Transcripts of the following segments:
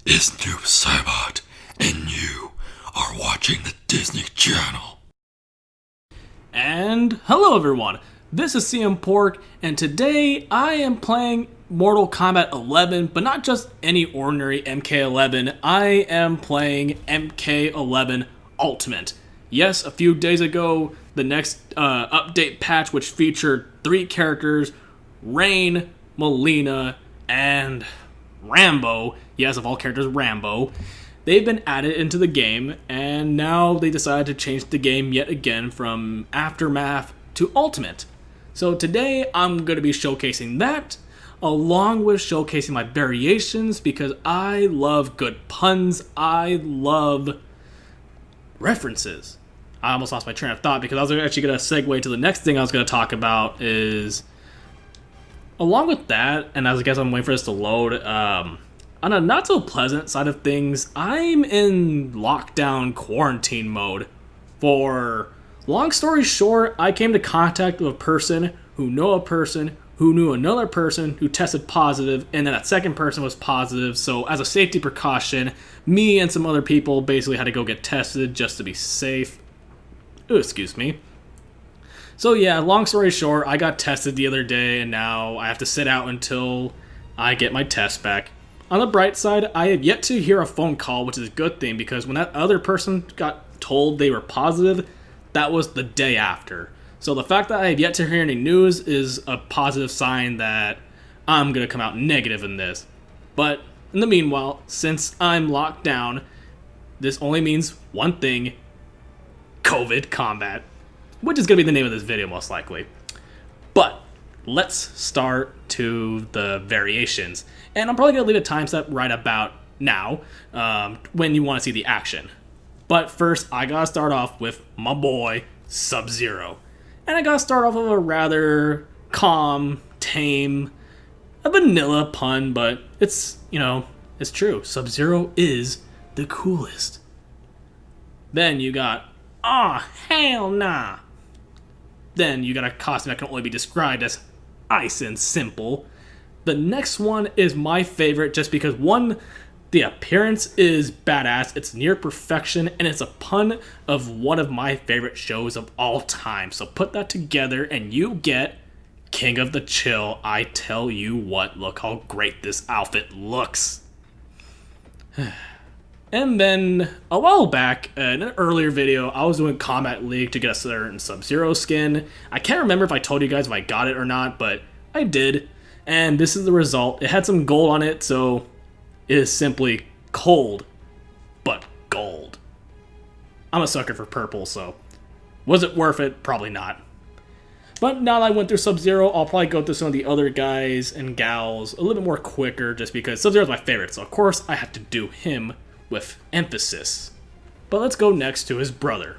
is Noob Saibot, and you are watching the Disney Channel. And hello everyone, this is CM Pork, and today I am playing Mortal Kombat 11, but not just any ordinary MK11, I am playing MK11 Ultimate. Yes, a few days ago, the next update patch, which featured 3 characters, Rain, Melina, and Rambo, yes, of all characters, Rambo, they've been added into the game, and now they decided to change the game yet again from Aftermath to Ultimate. So today I'm going to be showcasing that, along with showcasing my variations, because I love good puns, I love references. I almost lost my train of thought because I was actually going to segue to the next thing I was going to talk about is, along with that, and as I guess I'm waiting for this to load, on a not so pleasant side of things, I'm in lockdown quarantine mode. For long story short, I came to contact with a person who knew a person who knew another person who tested positive, and then that second person was positive, so as a safety precaution, me and some other people basically had to go get tested just to be safe. Ooh, excuse me. So yeah, long story short, I got tested the other day, and now I have to sit out until I get my test back. On the bright side, I have yet to hear a phone call, which is a good thing, because when that other person got told they were positive, that was the day after. So the fact that I have yet to hear any news is a positive sign that I'm going to come out negative in this. But in the meanwhile, since I'm locked down, this only means one thing: COVID combat, which is going to be the name of this video most likely. But let's start to the variations. And I'm probably going to leave a timestamp right about now when you want to see the action. But first, I got to start off with my boy, Sub-Zero. And I got to start off with a rather calm, tame, a vanilla pun, but it's, it's true. Sub-Zero is the coolest. Then you got, "Aw, hell nah." Then you got a costume that can only be described as ice and simple. The next one is my favorite just because, one, the appearance is badass, it's near perfection, and it's a pun of one of my favorite shows of all time. So put that together and you get King of the Chill. I tell you what, look how great this outfit looks. And then, a while back, in an earlier video, I was doing Combat League to get a certain Sub-Zero skin. I can't remember if I told you guys if I got it or not, but I did. And this is the result. It had some gold on it, so it is simply cold, but gold. I'm a sucker for purple, so was it worth it? Probably not. But now that I went through Sub-Zero, I'll probably go through some of the other guys and gals a little bit more quicker, just because Sub-Zero is my favorite, so of course I have to do him with emphasis. But let's go next to his brother.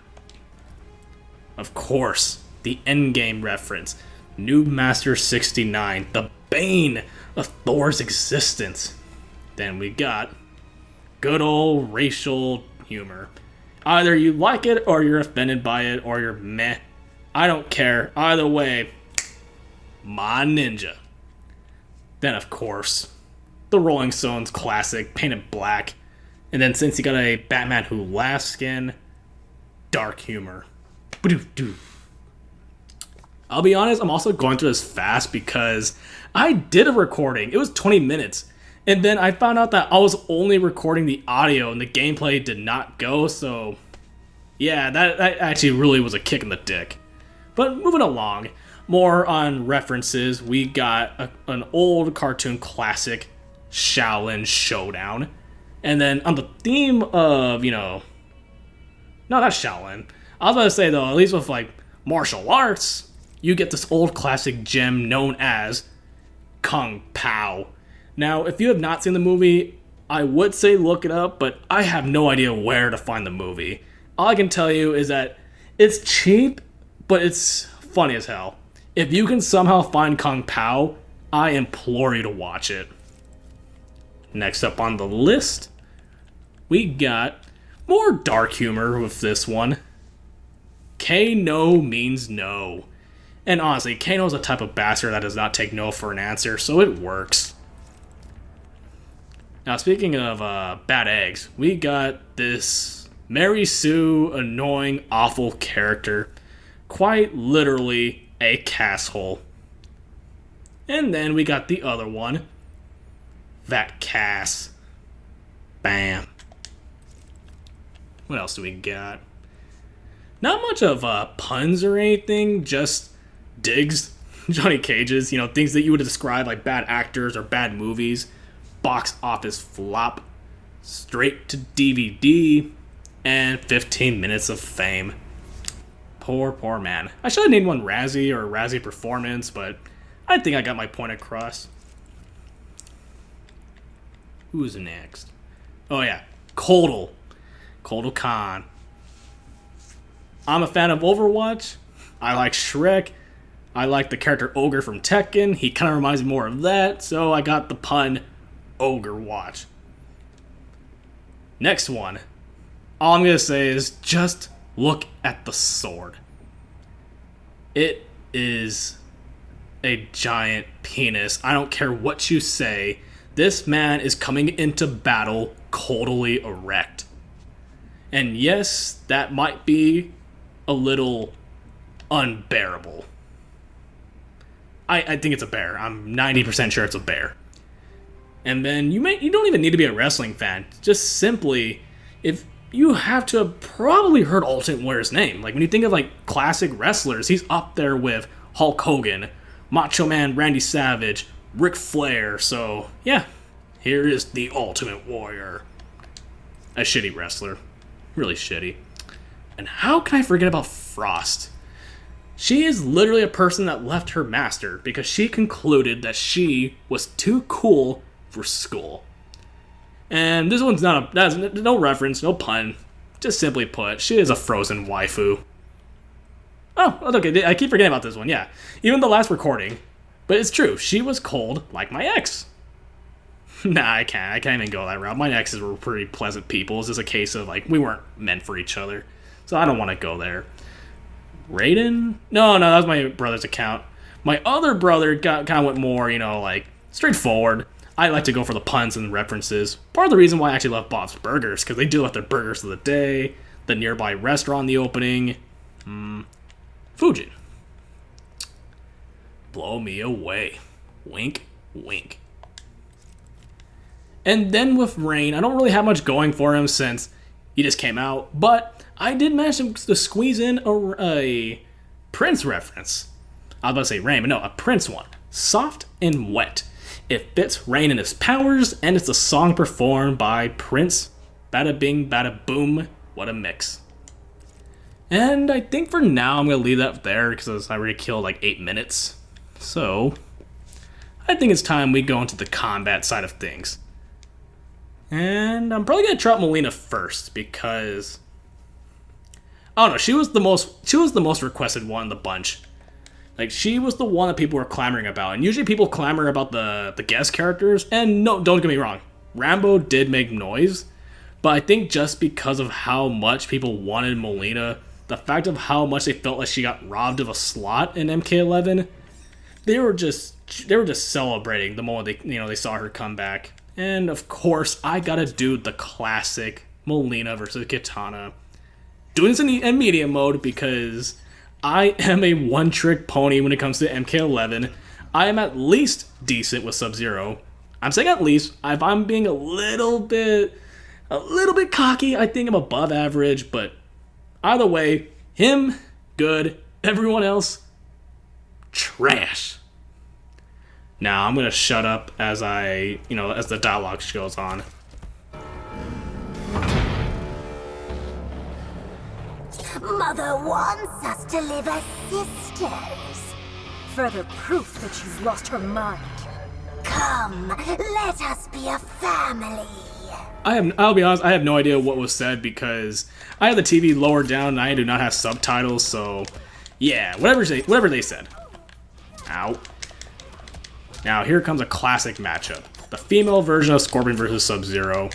Of course, the endgame reference. Noob Master 69, the bane of Thor's existence. Then we got good old racial humor. Either you like it, or you're offended by it, or you're meh. I don't care. Either way, my ninja. Then of course, the Rolling Stones classic, painted black. And then since he got a Batman Who Laughs skin, dark humor. I'll be honest, I'm also going through this fast because I did a recording. It was 20 minutes. And then I found out that I was only recording the audio and the gameplay did not go. So yeah, that actually really was a kick in the dick. But moving along, more on references, we got an old cartoon classic, Shaolin Showdown. And then on the theme of, no, not Shaolin. I was about to say, though, at least with, martial arts, you get this old classic gem known as Kung Pao. Now, if you have not seen the movie, I would say look it up, but I have no idea where to find the movie. All I can tell you is that it's cheap, but it's funny as hell. If you can somehow find Kung Pao, I implore you to watch it. Next up on the list, we got more dark humor with this one. K-No means no. And honestly, Kano is a type of bastard that does not take no for an answer, so it works. Now, speaking of bad eggs, we got this Mary Sue annoying, awful character. Quite literally a casshole. And then we got the other one. That Cass. Bam. What else do we got? Not much of puns or anything, just digs. Johnny Cage's, things that you would describe like bad actors or bad movies. Box office flop. Straight to DVD. And 15 minutes of fame. Poor man. I should have named one Razzie or Razzie Performance, but I think I got my point across. Who's next? Oh yeah, Kotal Khan. I'm a fan of Overwatch. I like Shrek. I like the character Ogre from Tekken. He kind of reminds me more of that, so I got the pun Ogre Watch. Next one. All I'm going to say is just look at the sword. It is a giant penis. I don't care what you say. This man is coming into battle totally erect. And yes, that might be a little unbearable. I think it's a bear. I'm 90% sure it's a bear. And then you don't even need to be a wrestling fan. Just simply, if you have to have probably heard Ultimate Warrior's name. Like when you think of like classic wrestlers, he's up there with Hulk Hogan, Macho Man Randy Savage, Ric Flair. So yeah, here is the Ultimate Warrior. A shitty wrestler. Really shitty. And how can I forget about Frost? She is literally a person that left her master because she concluded that she was too cool for school. And this one's no reference, no pun. Just simply put, she is a frozen waifu. Oh, okay, I keep forgetting about this one, yeah. Even the last recording. But it's true, she was cold like my ex. Nah, I can't even go that route. My exes were pretty pleasant people. It's just a case of, like, we weren't meant for each other. So I don't want to go there. Raiden? No, that was my brother's account. My other brother kind of went more, like, straightforward. I like to go for the puns and references. Part of the reason why I actually love Bob's Burgers, because they do have their burgers of the day, the nearby restaurant, the opening. Fujin. Blow me away. Wink, wink. And then with Rain, I don't really have much going for him since he just came out, but I did manage to squeeze in a Prince reference. I was about to say Rain, but no, a Prince one. Soft and Wet. It fits Rain and his powers, and it's a song performed by Prince. Bada bing, bada boom. What a mix. And I think for now I'm going to leave that there because I already killed like 8 minutes. So, I think it's time we go into the combat side of things. And I'm probably going to try out Melina first because I don't know, she was the most requested one in the bunch. Like, she was the one that people were clamoring about. And usually people clamor about the guest characters. And no, don't get me wrong. Rambo did make noise. But I think just because of how much people wanted Melina, the fact of how much they felt like she got robbed of a slot in MK11, they were just celebrating the moment they saw her come back. And of course, I gotta do the classic Melina versus Kitana. Doing this in medium mode because I am a one-trick pony when it comes to MK11. I am at least decent with Sub-Zero. I'm saying at least. If I'm being a little bit cocky, I think I'm above average, but either way, him, good. Everyone else, trash. Now, I'm going to shut up as as the dialogue goes on. Mother wants us to live as sisters. Further proof that she's lost her mind. Come, let us be a family. I'll be honest, I have no idea what was said because I have the TV lowered down and I do not have subtitles, so yeah, whatever they said. Ow. Now here comes a classic matchup. The female version of Scorpion versus Sub-Zero.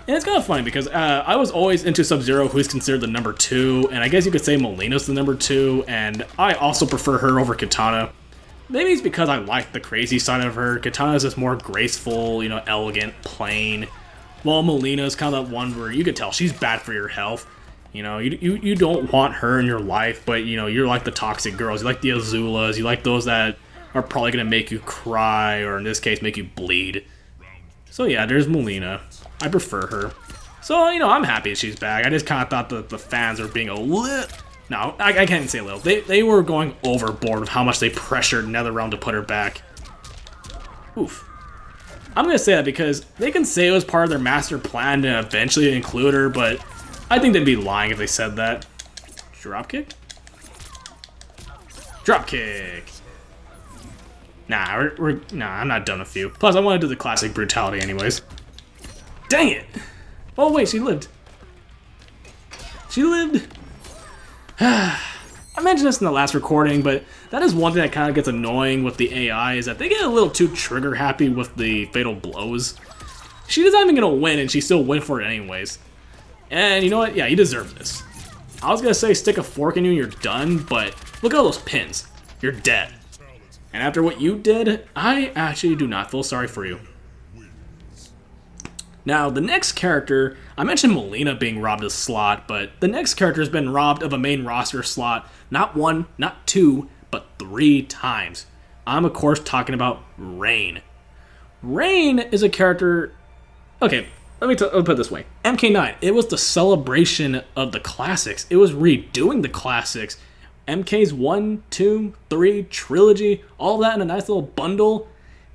And it's kind of funny because I was always into Sub-Zero, who's considered the number 2, and I guess you could say Melina's the number 2, and I also prefer her over Kitana. maybe it's because I like the crazy side of her. Katana's just more graceful, you know, elegant, plain. While Melina's kind of that one where you can tell she's bad for your health. You know, you don't want her in your life, but, you know, you're like the toxic girls. You like the Azulas. You like those that are probably going to make you cry, or in this case, make you bleed. So yeah, there's Melina. I prefer her. So, you know, I'm happy she's back. I just kind of thought that the fans were being a little... No, I can't even say a little. They were going overboard with how much they pressured NetherRealm to put her back. Oof. I'm going to say that because they can say it was part of their master plan to eventually include her, but I think they'd be lying if they said that. Dropkick? Dropkick! Nah, nah, I'm not done with you. Plus, I want to do the classic brutality anyways. Dang it! Oh wait, she lived. She lived. I mentioned this in the last recording, but that is one thing that kind of gets annoying with the AI, is that they get a little too trigger happy with the fatal blows. She isn't even gonna win, and she still went for it anyways. And you know what? Yeah, you deserve this. I was gonna say stick a fork in you and you're done, but look at all those pins. You're dead. And after what you did, I actually do not feel sorry for you. Now, the next character, I mentioned Melina being robbed of a slot, but the next character has been robbed of a main roster slot, not one, not two, but 3 times. I'm, of course, talking about Rain. Rain is a character... Okay, let me put it this way. MK9, it was the celebration of the classics. It was redoing the classics. MK's 1, 2, 3, trilogy, all that in a nice little bundle,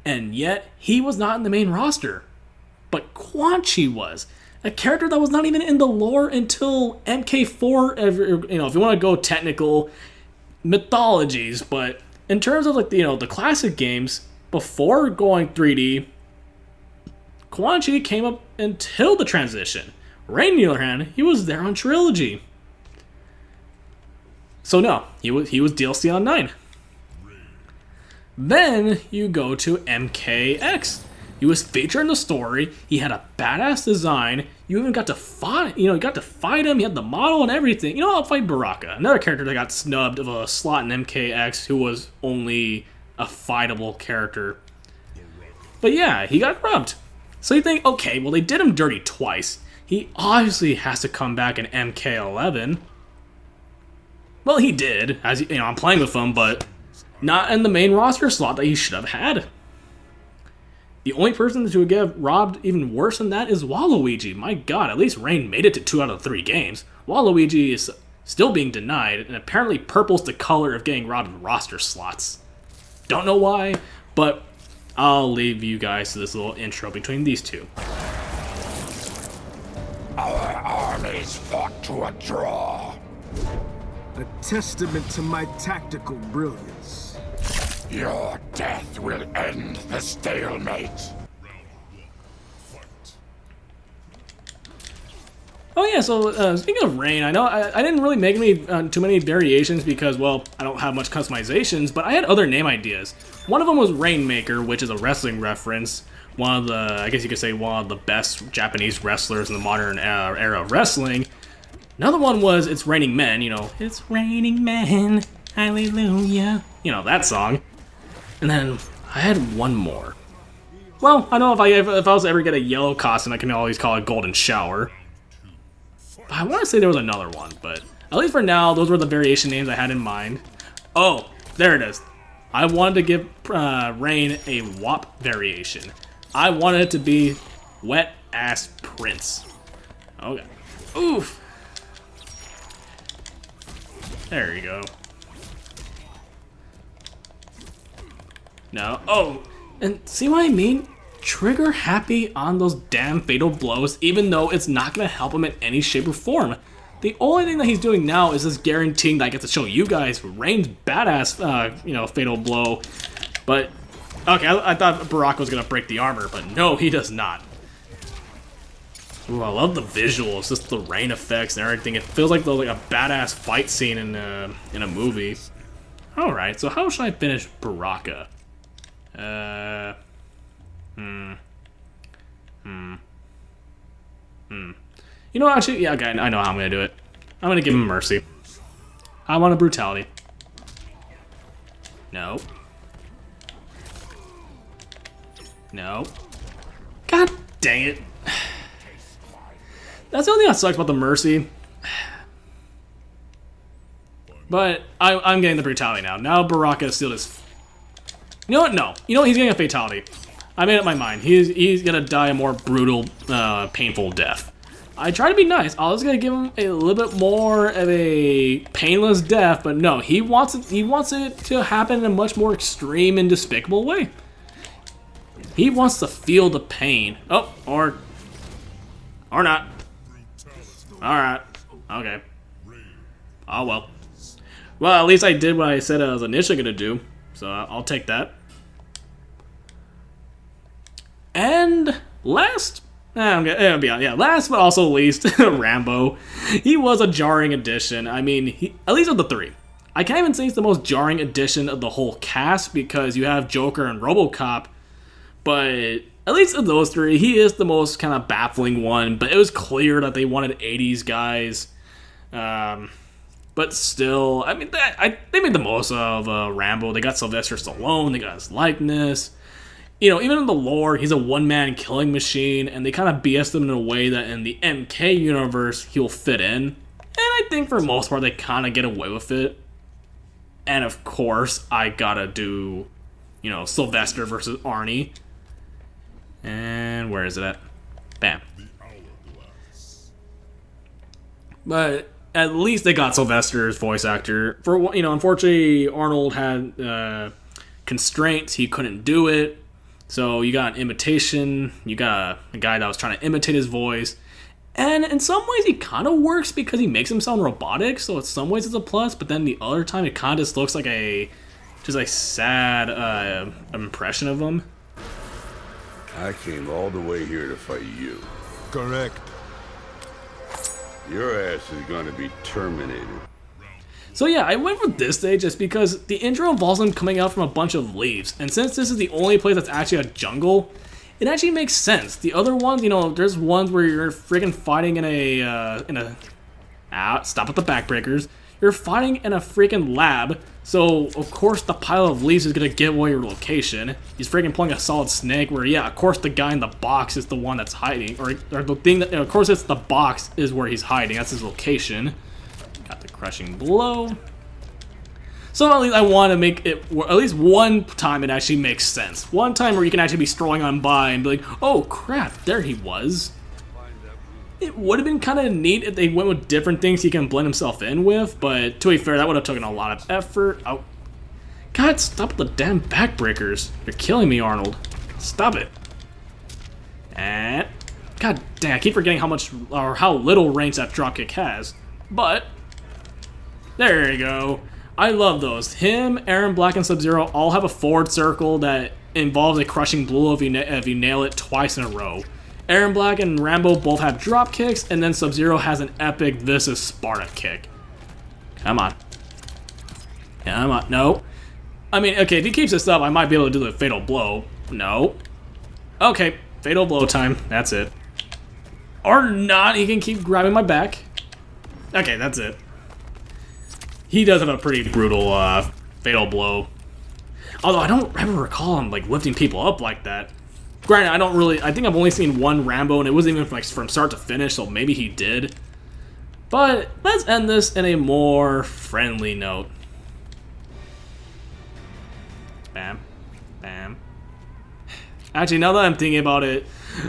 and yet he was not in the main roster. But Quan Chi was. A character that was not even in the lore until MK4, you know, if you want to go technical mythologies, but in terms of, like, you know, the classic games, before going 3D, Quan Chi came up until the transition. Rain, on the other hand, he was there on Trilogy. So no, he was DLC on 9. Then you go to MKX. He was featured in the story. He had a badass design. You even got to fight, you got to fight him. He had the model and everything. You know, I'll fight Baraka, another character that got snubbed of a slot in MKX, who was only a fightable character. But yeah, he got robbed. So you think, okay, well, they did him dirty twice. He obviously has to come back in MK11. Well, he did, as you know, I'm playing with him, but not in the main roster slot that he should have had. The only person who would get robbed even worse than that is Waluigi. My god, at least Rain made it to 2 out of 3 games. Waluigi is still being denied, and apparently purple's the color of getting robbed of roster slots. Don't know why, but I'll leave you guys to this little intro between these two. Our armies fought to a draw. A testament to my tactical brilliance. Your death will end the stalemate. Oh yeah, so speaking of Rain, I know I didn't really make any too many variations because, well, I don't have much customizations, but I had other name ideas. One of them was Rainmaker, which is a wrestling reference. One of the, I guess you could say, one of the best Japanese wrestlers in the modern era of wrestling. Another one was It's Raining Men, you know, It's Raining Men, Hallelujah. You know, that song. And then I had one more. Well, I don't know if I was to ever get a yellow costume, I can always call it Golden Shower. But I want to say there was another one, but at least for now, those were the variation names I had in mind. Oh, there it is. I wanted to give Rain a WAP variation. I wanted it to be Wet Ass Prince. Okay. Oof. There you go. No. Oh, and see what I mean? Trigger happy on those damn fatal blows, even though it's not going to help him in any shape or form. The only thing that he's doing now is just guaranteeing that I get to show you guys Rain's badass, you know, fatal blow. But, okay, I thought Baraka was going to break the armor, but no, he does not. Ooh, I love the visuals, just the rain effects and everything. It feels like a badass fight scene in a movie. Alright, so how should I finish Baraka? You know, actually, yeah, okay, I know how I'm gonna do it. I'm gonna give him mercy. I want a brutality. No. No. God dang it. That's the only thing that sucks about the Mercy. But I'm getting the brutality now. Now Baraka sealed his... You know what? No. You know what? He's getting a fatality. I made up my mind. He's gonna die a more brutal, painful death. I try to be nice. I was gonna give him a little bit more of a painless death, but no. He wants it to happen in a much more extreme and despicable way. He wants to feel the pain. Oh, or not. Alright. Okay. Oh, well. Well, at least I did what I said I was initially going to do. So I'll take that. And last... last but also least, Rambo. He was a jarring addition. I mean, at least of the three. I can't even say he's the most jarring addition of the whole cast because you have Joker and RoboCop. But at least of those three, he is the most kind of baffling one. But it was clear that they wanted 80s guys. But still, I mean, they made the most of Rambo. They got Sylvester Stallone. They got his likeness. You know, even in the lore, he's a one-man killing machine. And they kind of BS him in a way that in the MK universe, he'll fit in. And I think for the most part, they kind of get away with it. And of course, I gotta do, you know, Sylvester versus Arnie. And where is it at? Bam. But at least they got Sylvester's voice actor. For, you know, unfortunately, Arnold had constraints. He couldn't do it. So you got an imitation. You got a guy that was trying to imitate his voice. And in some ways, he kind of works because he makes him sound robotic. So in some ways, it's a plus. But then the other time, it kind of just looks like just a sad impression of him. I came all the way here to fight you. Correct. Your ass is gonna be terminated. So yeah, I went with this day just because the intro involves him coming out from a bunch of leaves. And since this is the only place that's actually a jungle, it actually makes sense. The other ones, you know, there's ones where you're freaking fighting in a stop with the backbreakers. You're fighting in a freaking lab, so of course the pile of leaves is gonna give away your location. He's freaking playing a Solid Snake where, yeah, of course the guy in the box is the one that's hiding, or the thing that, of course it's the box is where he's hiding, that's his location. Got the crushing blow. So at least I want to make it, at least one time it actually makes sense. One time where you can actually be strolling on by and be like, oh crap, there he was. It would have been kind of neat if they went with different things he can blend himself in with, but to be fair, that would have taken a lot of effort. Oh, God, stop the damn backbreakers. You're killing me, Arnold. Stop it. And, God damn, I keep forgetting how much, or how little range that dropkick has. But, there you go. I love those. Him, Aaron Black, and Sub-Zero all have a forward circle that involves a crushing blow if you nail it twice in a row. Aaron Black and Rambo both have drop kicks, and then Sub-Zero has an epic "This is Sparta" kick. Come on. Come on. No. I mean, okay, if he keeps this up, I might be able to do the fatal blow. No. Okay, fatal blow time. That's it. Or not, he can keep grabbing my back. Okay, that's it. He does have a pretty brutal fatal blow. Although I don't ever recall him like lifting people up like that. Granted, I think I've only seen one Rambo, and it wasn't even like from start to finish, so maybe he did. But let's end this in a more friendly note. Bam. Bam. Actually, now that I'm thinking about it,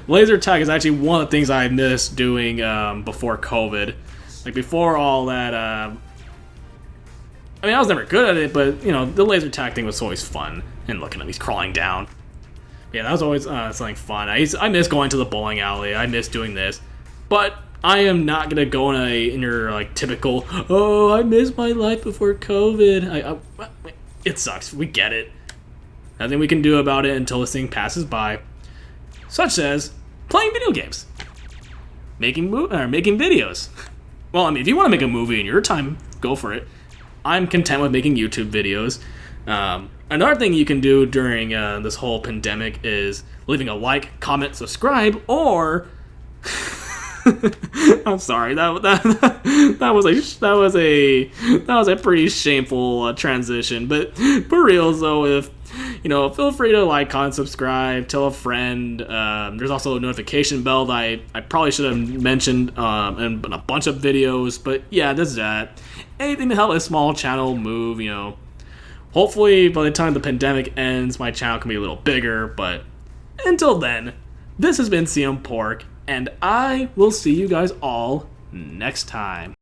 laser tag is actually one of the things I missed doing before COVID. Like, before all that, I mean, I was never good at it, but, you know, the laser tag thing was always fun. And looking at him, he's crawling down. Yeah, that was always something fun. I miss going to the bowling alley. I miss doing this. But I am not gonna go in your like typical, oh, I miss my life before COVID. It sucks. We get it. Nothing we can do about it until this thing passes by. Such as playing video games, making videos. Well, I mean, if you want to make a movie in your time, go for it. I'm content with making YouTube videos. Another thing you can do during this whole pandemic is leaving a like, comment, subscribe, or I'm sorry. That was a pretty shameful transition. But for real, though, if feel free to like, comment, subscribe, tell a friend. There's also a notification bell that I probably should have mentioned in a bunch of videos. But yeah, that's that. Anything to help a small channel move. Hopefully by the time the pandemic ends, my channel can be a little bigger. But until then, this has been CM Pork, and I will see you guys all next time.